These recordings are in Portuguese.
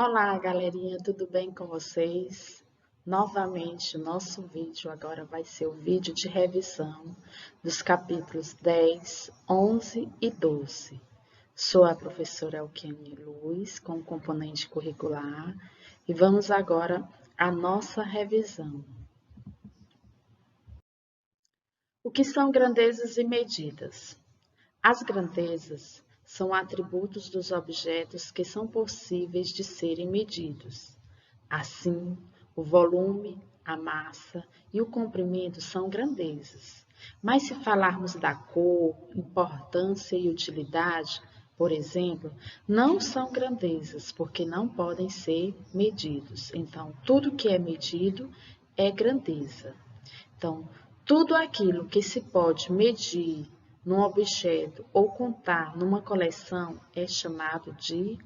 Olá, galerinha, tudo bem com vocês? Novamente, o nosso vídeo agora vai ser o vídeo de revisão dos capítulos 10, 11 e 12. Sou a professora Elkiane Luz, com o componente curricular, e vamos agora à nossa revisão. O que são grandezas e medidas? As grandezas são atributos dos objetos que são possíveis de serem medidos. Assim, o volume, a massa e o comprimento são grandezas. Mas se falarmos da cor, importância e utilidade, por exemplo, não são grandezas, porque não podem ser medidos. Então, tudo que é medido é grandeza. Então, tudo aquilo que se pode medir num objeto ou contar numa coleção é chamado de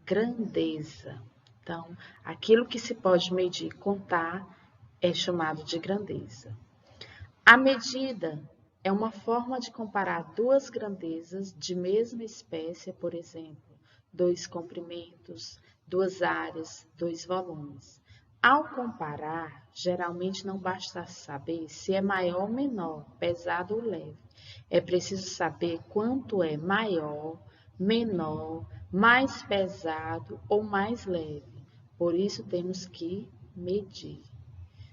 grandeza. Então, aquilo que se pode medir e contar é chamado de grandeza. A medida é uma forma de comparar duas grandezas de mesma espécie, por exemplo, dois comprimentos, duas áreas, dois volumes. Ao comparar, geralmente não basta saber se é maior ou menor, pesado ou leve. É preciso saber quanto é maior, menor, mais pesado ou mais leve. Por isso temos que medir.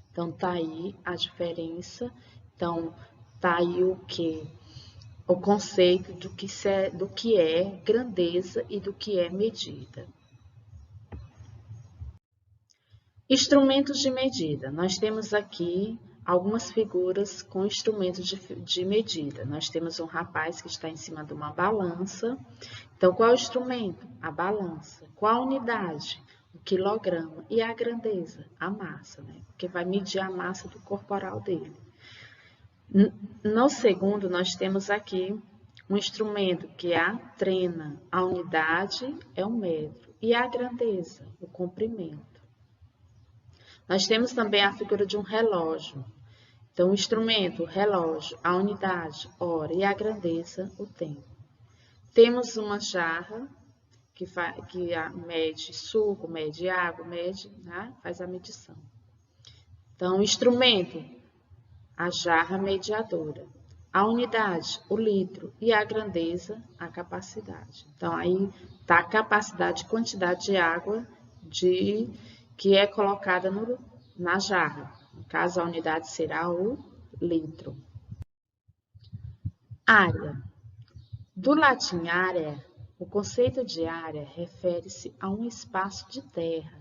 Então, tá aí a diferença. Então, tá aí o que? O conceito do que é grandeza e do que é medida. Instrumentos de medida. Nós temos aqui algumas figuras com instrumentos de medida. Nós temos um rapaz que está em cima de uma balança. Então, qual é o instrumento? A balança. Qual a unidade? O quilograma. E a grandeza? A massa, né? Porque vai medir a massa do corporal dele. No segundo, nós temos aqui um instrumento que é a trena. A unidade é o metro. E a grandeza? O comprimento. Nós temos também a figura de um relógio. Então, o instrumento, o relógio, a unidade, hora e a grandeza, o tempo. Temos uma jarra que mede suco, mede água, né? Faz a medição. Então, o instrumento, a jarra mediadora. A unidade, o litro, e a grandeza, a capacidade. Então, aí está a capacidade, quantidade de água que é colocada na jarra. No caso, a unidade será o litro. Área. Do latim área, o conceito de área refere-se a um espaço de terra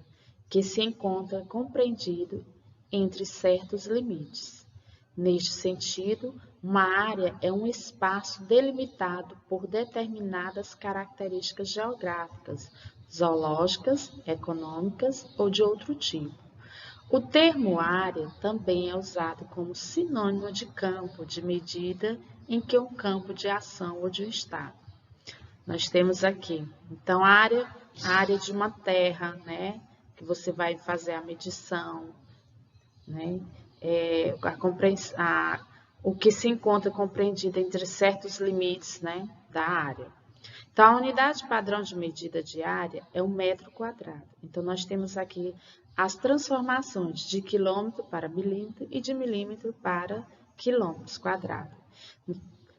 que se encontra compreendido entre certos limites. Neste sentido, uma área é um espaço delimitado por determinadas características geográficas, zoológicas, econômicas ou de outro tipo. O termo área também é usado como sinônimo de campo de medida em que um campo de ação ou de um estado. Nós temos aqui, então, a área de uma terra, né, que você vai fazer a medição, né, o que se encontra compreendido entre certos limites, né, da área. Então, a unidade padrão de medida de área é o metro quadrado. Então, nós temos aqui as transformações de quilômetro para milímetro e de milímetro para quilômetros quadrados.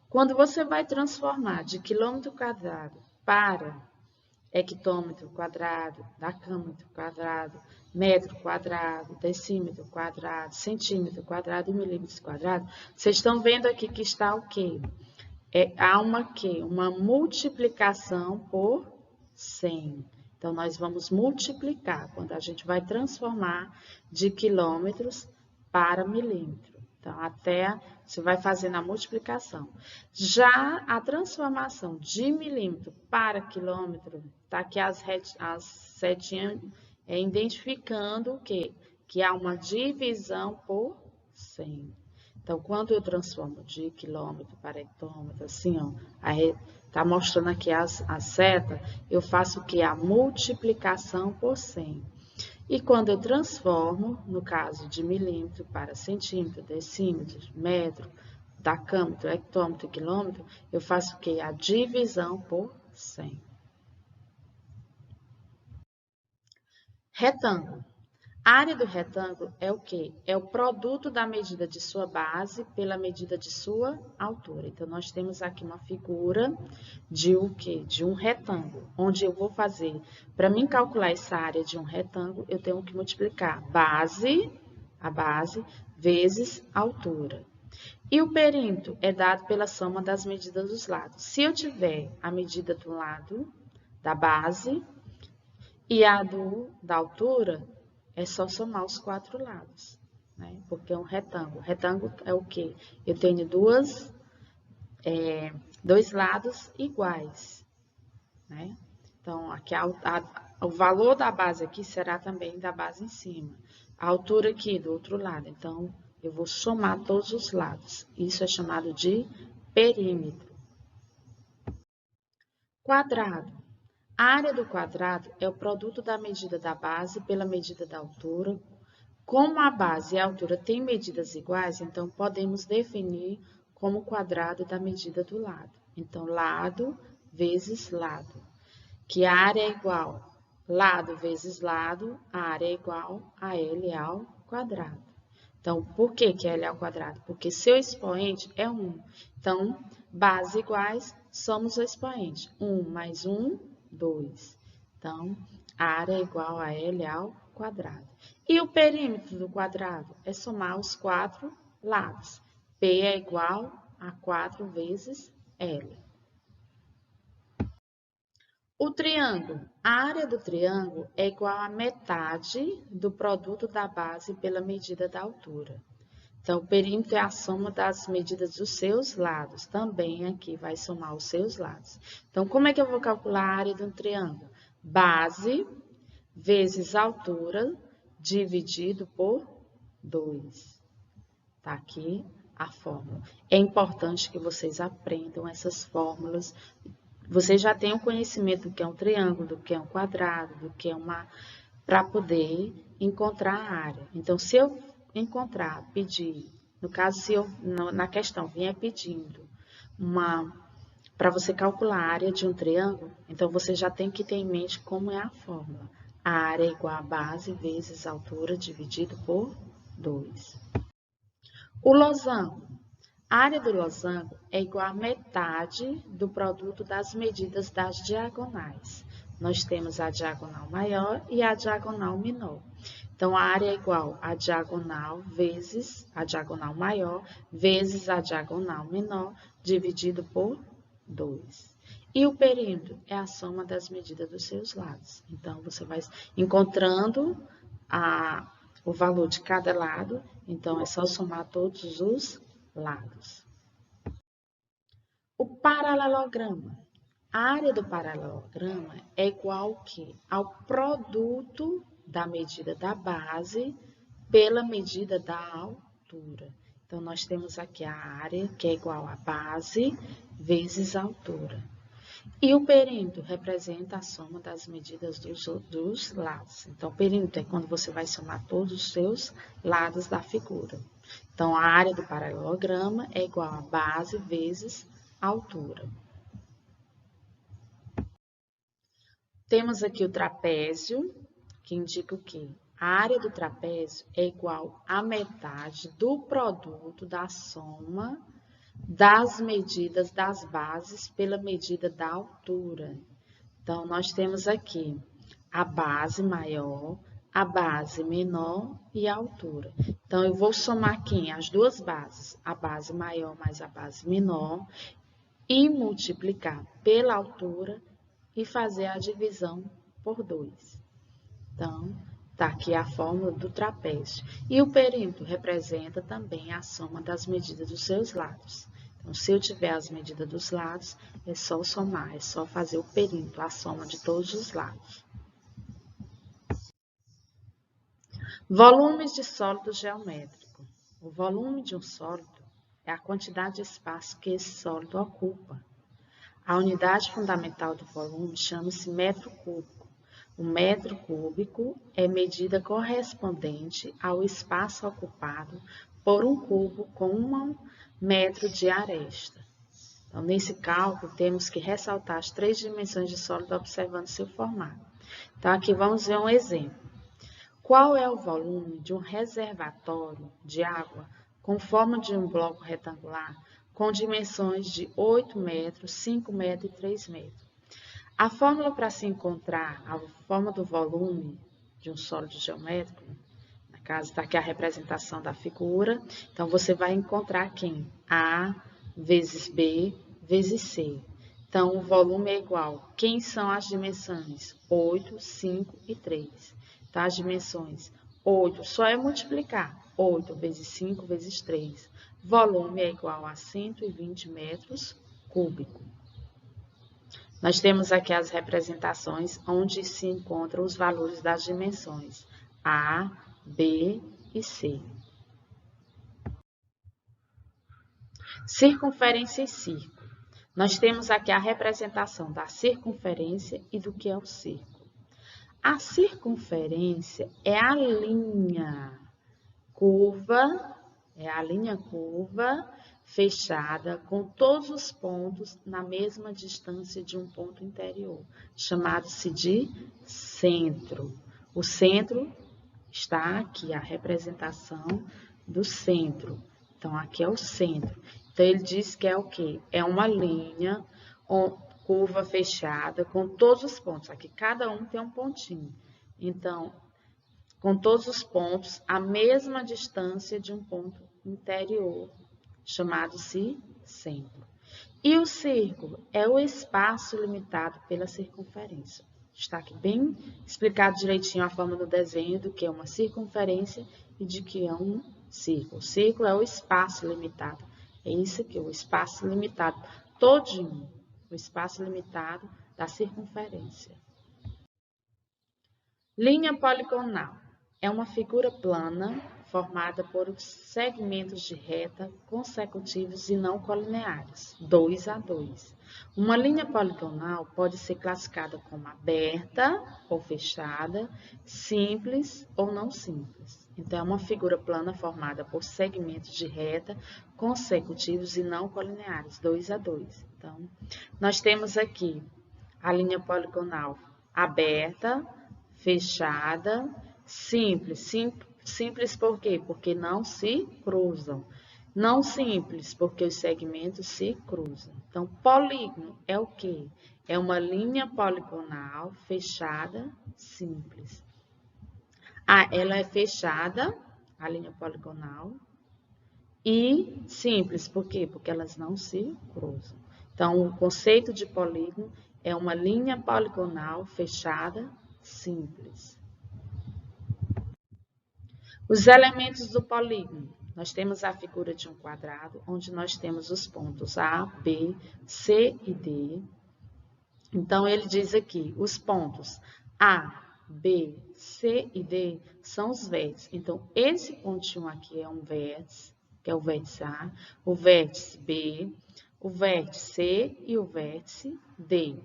Quando você vai transformar de quilômetro quadrado para hectômetro quadrado, decâmetro quadrado, metro quadrado, decímetro quadrado, centímetro quadrado e milímetros quadrados, vocês estão vendo aqui que está o quê? Há uma multiplicação por 100. Então, nós vamos multiplicar quando a gente vai transformar de quilômetros para milímetro. Então, até você vai fazendo a multiplicação. Já a transformação de milímetro para quilômetro, está aqui as setinhas identificando o quê? Que há uma divisão por 100. Então, quando eu transformo de quilômetro para hectômetro, assim, ó, está mostrando aqui a seta, eu faço o que? A multiplicação por 100. E quando eu transformo, no caso de milímetro para centímetro, decímetro, metro, decâmetro, hectômetro e quilômetro, eu faço o que? A divisão por 100. Retângulo. A área do retângulo é o quê? É o produto da medida de sua base pela medida de sua altura. Então, nós temos aqui uma figura de o quê? De um retângulo, onde eu vou fazer, para mim calcular essa área de um retângulo, eu tenho que multiplicar a base, vezes a altura. E o perímetro é dado pela soma das medidas dos lados. Se eu tiver a medida do lado da base e a da altura, é só somar os 4 lados, né? Porque é um retângulo. Retângulo é o quê? Eu tenho dois lados iguais, né? Então, aqui o valor da base aqui será também da base em cima. A altura aqui do outro lado. Então, eu vou somar todos os lados. Isso é chamado de perímetro. Quadrado. A área do quadrado é o produto da medida da base pela medida da altura. Como a base e a altura têm medidas iguais, então podemos definir como o quadrado da medida do lado. Então, lado vezes lado, que a área é igual lado vezes lado, a área é igual a L ao quadrado. Então, por que que L ao quadrado? Porque seu expoente é 1. Então, bases iguais, somos o expoente. 1 mais 1, 2. Então, a área é igual a L ao quadrado. E o perímetro do quadrado é somar os 4 lados. P é igual a 4 vezes L. O triângulo. A área do triângulo é igual a metade do produto da base pela medida da altura. Então, o perímetro é a soma das medidas dos seus lados. Também aqui vai somar os seus lados. Então, como é que eu vou calcular a área de um triângulo? Base vezes altura dividido por 2. Tá aqui a fórmula. É importante que vocês aprendam essas fórmulas. Vocês já têm o conhecimento do que é um triângulo, do que é um quadrado, do que é para poder encontrar a área. Então, se eu encontrar, pedir, no caso, se eu na questão vier pedindo para você calcular a área de um triângulo, então você já tem que ter em mente como é a fórmula. A área é igual a base vezes a altura dividido por 2. O losango. A área do losango é igual a metade do produto das medidas das diagonais. Nós temos a diagonal maior e a diagonal menor. Então, a área é igual a diagonal vezes a diagonal maior vezes a diagonal menor dividido por 2. E o perímetro é a soma das medidas dos seus lados. Então, você vai encontrando o valor de cada lado. Então, é só somar todos os lados. O paralelograma. A área do paralelograma é igual ao quê? Ao produto da medida da base pela medida da altura. Então, nós temos aqui a área, que é igual a base vezes a altura. E o perímetro representa a soma das medidas dos lados. Então, o perímetro é quando você vai somar todos os seus lados da figura. Então, a área do paralelograma é igual a base vezes a altura. Temos aqui o trapézio, que indica o quê? A área do trapézio é igual a metade do produto da soma das medidas das bases pela medida da altura. Então, nós temos aqui a base maior, a base menor e a altura. Então, eu vou somar aqui as duas bases, a base maior mais a base menor, e multiplicar pela altura e fazer a divisão por 2. Então, está aqui a fórmula do trapézio. E o perímetro representa também a soma das medidas dos seus lados. Então, se eu tiver as medidas dos lados, é só somar, é só fazer o perímetro, a soma de todos os lados. Volumes de sólido geométrico. O volume de um sólido é a quantidade de espaço que esse sólido ocupa. A unidade fundamental do volume chama-se metro cúbico. O metro cúbico é medida correspondente ao espaço ocupado por um cubo com 1 metro de aresta. Então, nesse cálculo, temos que ressaltar as 3 dimensões de sólido observando seu formato. Então, aqui vamos ver um exemplo. Qual é o volume de um reservatório de água com forma de um bloco retangular com dimensões de 8 metros, 5 metros e 3 metros? A fórmula para se encontrar a forma do volume de um sólido geométrico, no caso está aqui a representação da figura, então você vai encontrar quem? A vezes B vezes C. Então, o volume é igual. Quem são as dimensões? 8, 5 e 3. Então, as dimensões 8, só é multiplicar. 8 vezes 5 vezes 3. Volume é igual a 120 metros cúbicos. Nós temos aqui as representações onde se encontram os valores das dimensões A, B e C. Circunferência e círculo. Nós temos aqui a representação da circunferência e do que é o círculo. A circunferência é a linha curva, fechada com todos os pontos na mesma distância de um ponto interior, chamado-se de centro. O centro está aqui, a representação do centro. Então, aqui é o centro. Então, ele diz que é o quê? É uma linha curva fechada com todos os pontos. Aqui, cada um tem um pontinho. Então, com todos os pontos, a mesma distância de um ponto interior, chamado-se centro. E o círculo é o espaço limitado pela circunferência. Está aqui bem explicado direitinho a forma do desenho do que é uma circunferência e de que é um círculo. O círculo é o espaço limitado. É isso aqui, o espaço limitado, todinho, o espaço limitado da circunferência. Linha poligonal é uma figura plana formada por segmentos de reta consecutivos e não colineares, 2 a 2. Uma linha poligonal pode ser classificada como aberta ou fechada, simples ou não simples. Então, é uma figura plana formada por segmentos de reta consecutivos e não colineares, 2 a 2. Então, nós temos aqui a linha poligonal aberta, fechada, simples. Simples por quê? Porque não se cruzam. Não simples, porque os segmentos se cruzam. Então, polígono é o quê? É uma linha poligonal fechada, simples. Ela é fechada, a linha poligonal, e simples, por quê? Porque elas não se cruzam. Então, o conceito de polígono é uma linha poligonal fechada, simples. Os elementos do polígono. Nós temos a figura de um quadrado, onde nós temos os pontos A, B, C e D. Então, ele diz aqui, os pontos A, B, C e D são os vértices. Então, esse pontinho aqui é um vértice, que é o vértice A, o vértice B, o vértice C e o vértice D.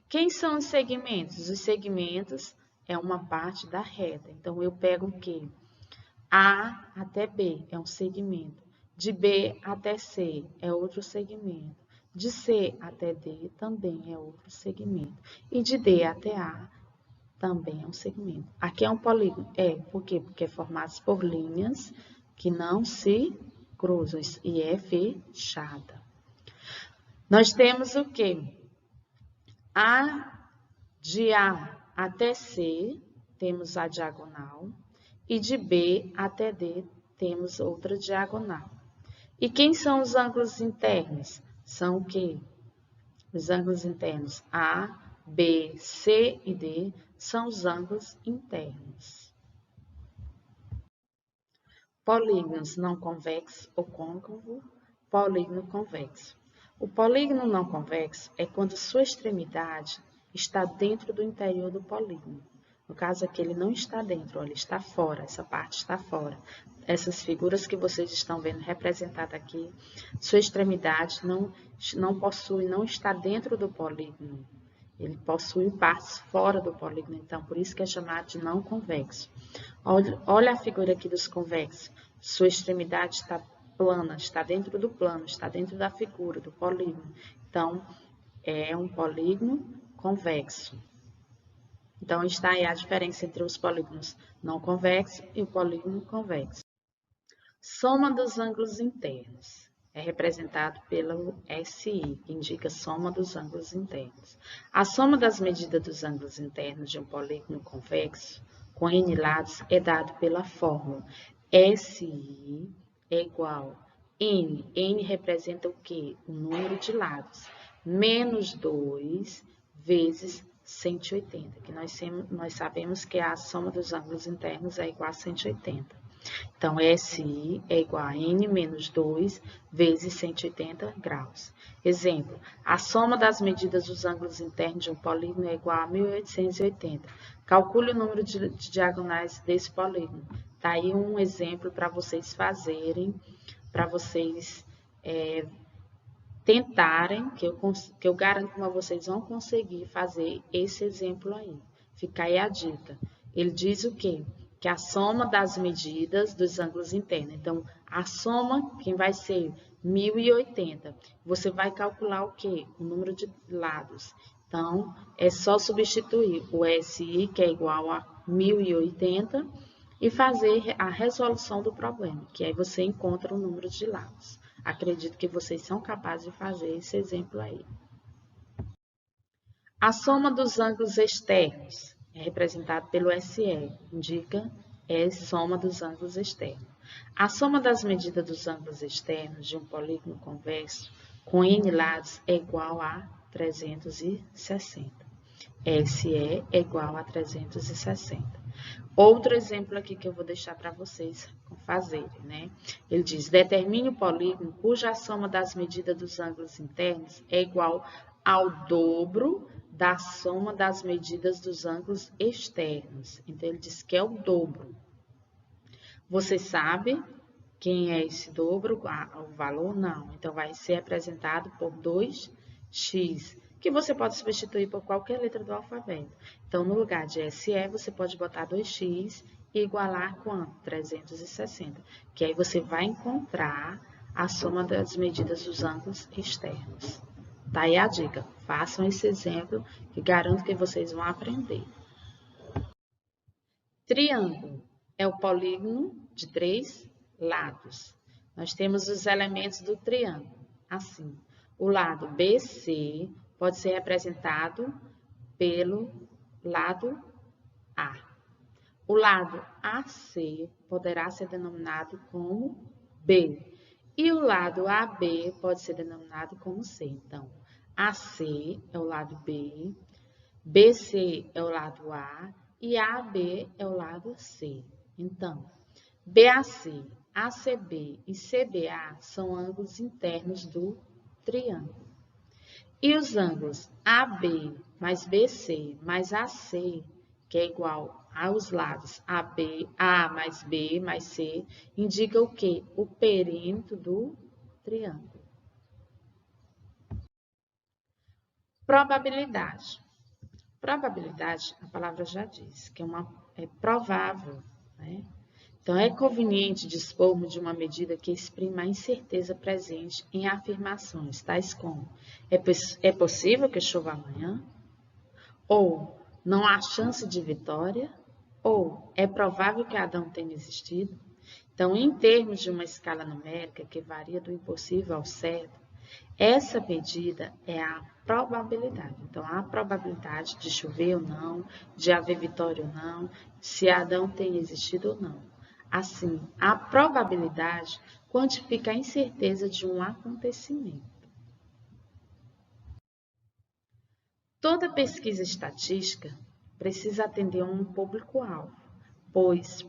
Quem são os segmentos? Os segmentos é uma parte da reta. Então, eu pego o quê? A até B é um segmento. De B até C é outro segmento. De C até D também é outro segmento. E de D até A também é um segmento. Aqui é um polígono. Por quê? Porque é formado por linhas que não se cruzam e é fechada. Nós temos o quê? De A até C, temos a diagonal. E de B até D, temos outra diagonal. E quem são os ângulos internos? São o quê? Os ângulos internos A, B, C e D são os ângulos internos. Polígonos não convexo ou côncavo, polígono convexo. O polígono não convexo é quando sua extremidade está dentro do interior do polígono. No caso aqui, ele não está dentro, ele está fora, essa parte está fora. Essas figuras que vocês estão vendo representadas aqui, sua extremidade não está dentro do polígono. Ele possui partes fora do polígono, então por isso que é chamado de não convexo. Olha a figura aqui dos convexos. Sua extremidade está plana, está dentro do plano, está dentro da figura, do polígono. Então, é um polígono convexo. Então, está aí a diferença entre os polígonos não convexos e o polígono convexo. Soma dos ângulos internos. É representado pelo SI, que indica soma dos ângulos internos. A soma das medidas dos ângulos internos de um polígono convexo com N lados é dado pela fórmula SI é igual N. N representa o quê? O número de lados. Menos 2 vezes 180, que nós sabemos que a soma dos ângulos internos é igual a 180. Então, SI é igual a N menos 2 vezes 180 graus. Exemplo, a soma das medidas dos ângulos internos de um polígono é igual a 1880. Calcule o número de diagonais desse polígono. Está aí um exemplo para vocês fazerem, para vocês tentarem, que eu garanto que vocês vão conseguir fazer esse exemplo aí. Fica aí a dica. Ele diz o quê? Que a soma das medidas dos ângulos internos. Então, a soma, quem vai ser 1080. Você vai calcular o quê? O número de lados. Então, é só substituir o SI, que é igual a 1080, e fazer a resolução do problema, que aí você encontra o número de lados. Acredito que vocês são capazes de fazer esse exemplo aí. A soma dos ângulos externos é representado pelo SE, indica soma dos ângulos externos. A soma das medidas dos ângulos externos de um polígono convexo com N lados é igual a 360. SE é igual a 360. Outro exemplo aqui que eu vou deixar para vocês fazerem, né? Ele diz, determine o polígono cuja soma das medidas dos ângulos internos é igual ao dobro da soma das medidas dos ângulos externos. Então, ele diz que é o dobro. Você sabe quem é esse dobro? O valor? Não. Então, vai ser apresentado por 2x, que você pode substituir por qualquer letra do alfabeto. Então, no lugar de SE, você pode botar 2x e igualar quanto? 360. Que aí você vai encontrar a soma das medidas dos ângulos externos. Tá aí a dica. Façam esse exemplo que garanto que vocês vão aprender. Triângulo é o polígono de 3 lados. Nós temos os elementos do triângulo. Assim, o lado BC pode ser representado pelo lado A. O lado AC poderá ser denominado como B. E o lado AB pode ser denominado como C. Então, AC é o lado B, BC é o lado A e AB é o lado C. Então, BAC, ACB e CBA são ângulos internos do triângulo. E os ângulos AB mais BC mais AC, que é igual aos lados AB, A mais B mais C, indica o quê? O perímetro do triângulo. Probabilidade. Probabilidade, a palavra já diz, que é provável, né? Então, é conveniente dispormos de uma medida que exprima a incerteza presente em afirmações, tais como é possível que chova amanhã? Ou não há chance de vitória? Ou é provável que Adão tenha existido? Então, em termos de uma escala numérica que varia do impossível ao certo, essa medida é a probabilidade. Então, a probabilidade de chover ou não, de haver vitória ou não, se Adão tem existido ou não. Assim, a probabilidade quantifica a incerteza de um acontecimento. Toda pesquisa estatística precisa atender a um público-alvo, pois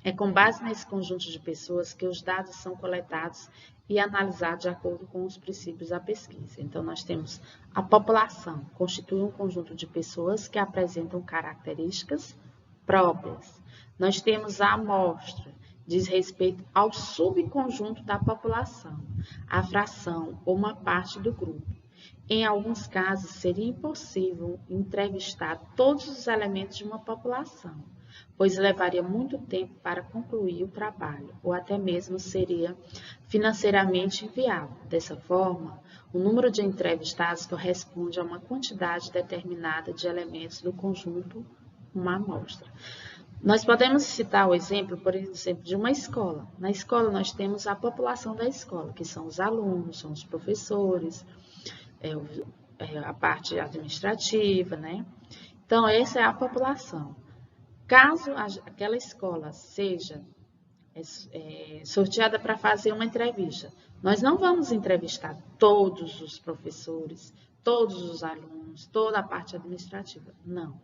é com base nesse conjunto de pessoas que os dados são coletados e analisados de acordo com os princípios da pesquisa. Então, nós temos a população, constitui um conjunto de pessoas que apresentam características próprias. Nós temos a amostra, diz respeito ao subconjunto da população, a fração ou uma parte do grupo. Em alguns casos, seria impossível entrevistar todos os elementos de uma população, pois levaria muito tempo para concluir o trabalho, ou até mesmo seria financeiramente inviável. Dessa forma, o número de entrevistados corresponde a uma quantidade determinada de elementos do conjunto, uma amostra. Nós podemos citar o exemplo, por exemplo, de uma escola. Na escola, nós temos a população da escola, que são os alunos, são os professores, a parte administrativa, né? Então, essa é a população. Caso aquela escola seja sorteada para fazer uma entrevista, nós não vamos entrevistar todos os professores, todos os alunos, toda a parte administrativa. Não.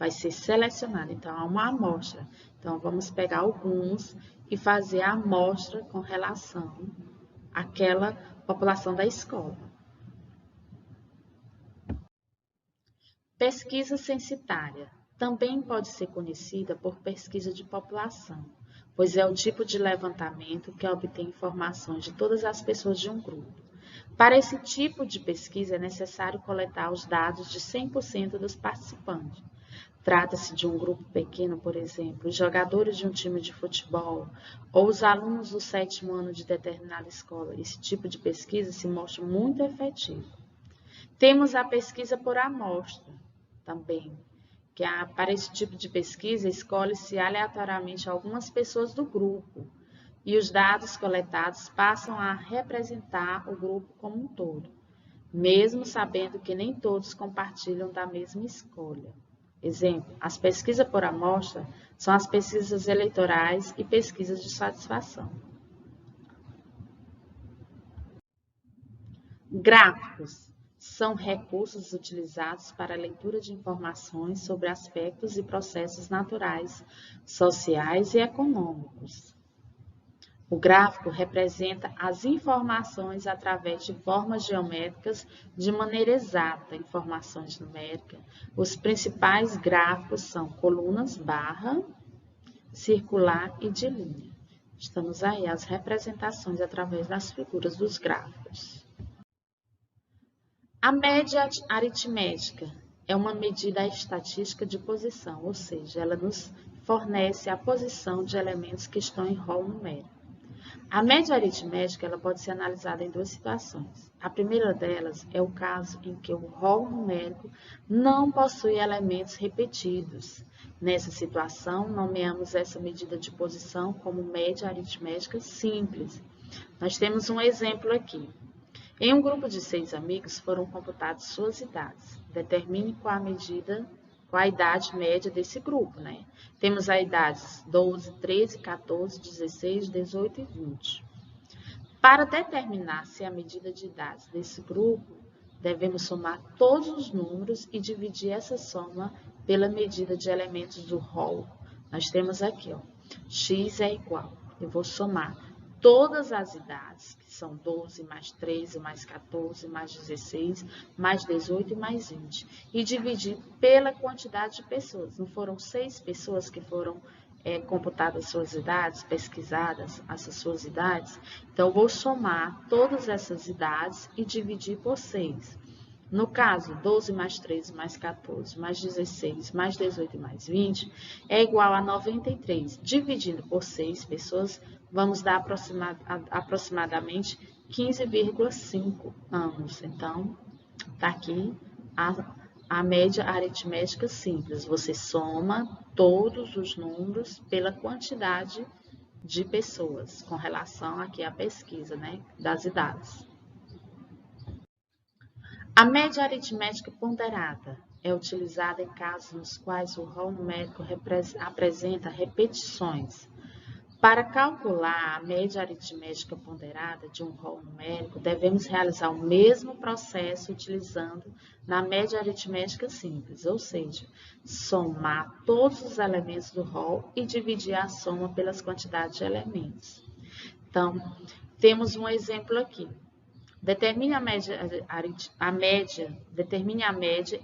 Vai ser selecionado. Então, há uma amostra. Então, vamos pegar alguns e fazer a amostra com relação àquela população da escola. Pesquisa censitária. Também pode ser conhecida por pesquisa de população, pois é o tipo de levantamento que obtém informações de todas as pessoas de um grupo. Para esse tipo de pesquisa, é necessário coletar os dados de 100% dos participantes. Trata-se de um grupo pequeno, por exemplo, os jogadores de um time de futebol ou os alunos do 7º ano de determinada escola. Esse tipo de pesquisa se mostra muito efetivo. Temos a pesquisa por amostra também, que para esse tipo de pesquisa escolhe-se aleatoriamente algumas pessoas do grupo e os dados coletados passam a representar o grupo como um todo, mesmo sabendo que nem todos compartilham da mesma escolha. Exemplo, as pesquisas por amostra são as pesquisas eleitorais e pesquisas de satisfação. Gráficos são recursos utilizados para a leitura de informações sobre aspectos e processos naturais, sociais e econômicos. O gráfico representa as informações através de formas geométricas de maneira exata, informações numéricas. Os principais gráficos são colunas, barra, circular e de linha. Estamos aí as representações através das figuras dos gráficos. A média aritmética é uma medida estatística de posição, ou seja, ela nos fornece a posição de elementos que estão em rol numérico. A média aritmética ela pode ser analisada em duas situações. A primeira delas é o caso em que o rol numérico não possui elementos repetidos. Nessa situação, nomeamos essa medida de posição como média aritmética simples. Nós temos um exemplo aqui. Em um grupo de 6 amigos foram computadas suas idades. Determine qual a idade média desse grupo, né? Temos as idades 12, 13, 14, 16, 18 e 20. Para determinar se a medida de idades desse grupo, devemos somar todos os números e dividir essa soma pela medida de elementos do rol. Nós temos aqui, ó, x é igual. Eu vou somar todas as idades, que são 12 mais 13 mais 14 mais 16 mais 18 e mais 20, e dividir pela quantidade de pessoas. Não foram 6 pessoas que foram computadas suas idades, pesquisadas essas suas idades? Então, eu vou somar todas essas idades e dividir por 6. No caso, 12 mais 13 mais 14 mais 16 mais 18 e mais 20 é igual a 93. Dividindo por 6 pessoas, vamos dar aproximadamente 15,5 anos. Então, está aqui a média aritmética simples. Você soma todos os números pela quantidade de pessoas, com relação aqui à pesquisa, né, das idades. A média aritmética ponderada é utilizada em casos nos quais o rol numérico apresenta repetições. Para calcular a média aritmética ponderada de um rol numérico, devemos realizar o mesmo processo utilizando na média aritmética simples, ou seja, somar todos os elementos do rol e dividir a soma pelas quantidades de elementos. Então, temos um exemplo aqui. Determine a média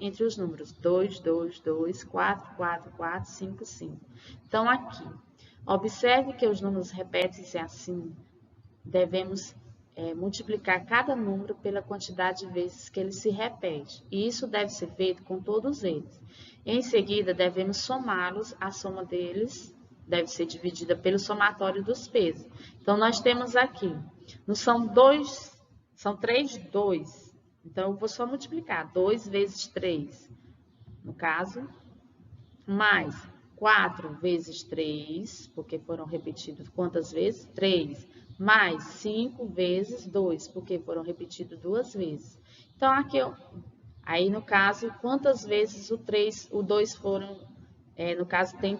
entre os números 2, 2, 2, 4, 4, 4, 5, 5. Então, aqui, observe que os números repetem-se assim. Devemos multiplicar cada número pela quantidade de vezes que ele se repete. E isso deve ser feito com todos eles. Em seguida, devemos somá-los. A soma deles deve ser dividida pelo somatório dos pesos. Então, nós temos aqui, não são 2, são 3, 2. Então, eu vou só multiplicar. 2 vezes 3, no caso, mais 4 vezes 3, porque foram repetidos quantas vezes? 3. Mais 5 vezes 2, porque foram repetidos 2 vezes. Então, aqui, aí no caso, quantas vezes o 2 foram, no caso tem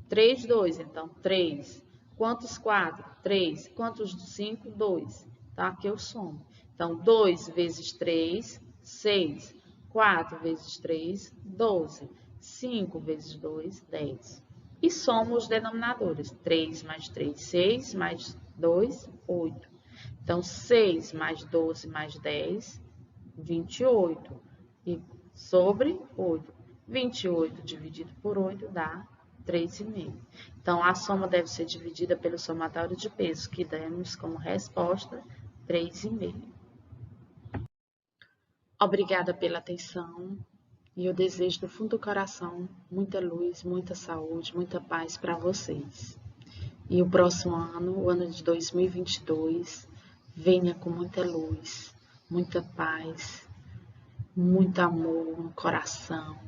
3, 2, então 3. Quantos 4? 3. Quantos 5? 2. Então, aqui eu somo. Então, 2 vezes 3, 6. 4 vezes 3, 12. 5 vezes 2, 10. E somo os denominadores. 3 mais 3, 6, mais 2, 8. Então, 6 mais 12 mais 10, 28. E sobre 8. 28 dividido por 8 dá 3,5. Então, a soma deve ser dividida pelo somatório de pesos, que demos como resposta 3,5. Obrigada pela atenção. E eu desejo do fundo do coração muita luz, muita saúde, muita paz para vocês. E o próximo ano, o ano de 2022, venha com muita luz, muita paz, muito amor no coração.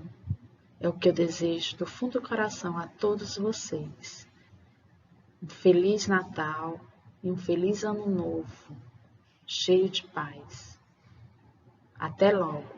É o que eu desejo do fundo do coração a todos vocês. Um Feliz Natal e um feliz Ano Novo, cheio de paz. Até logo!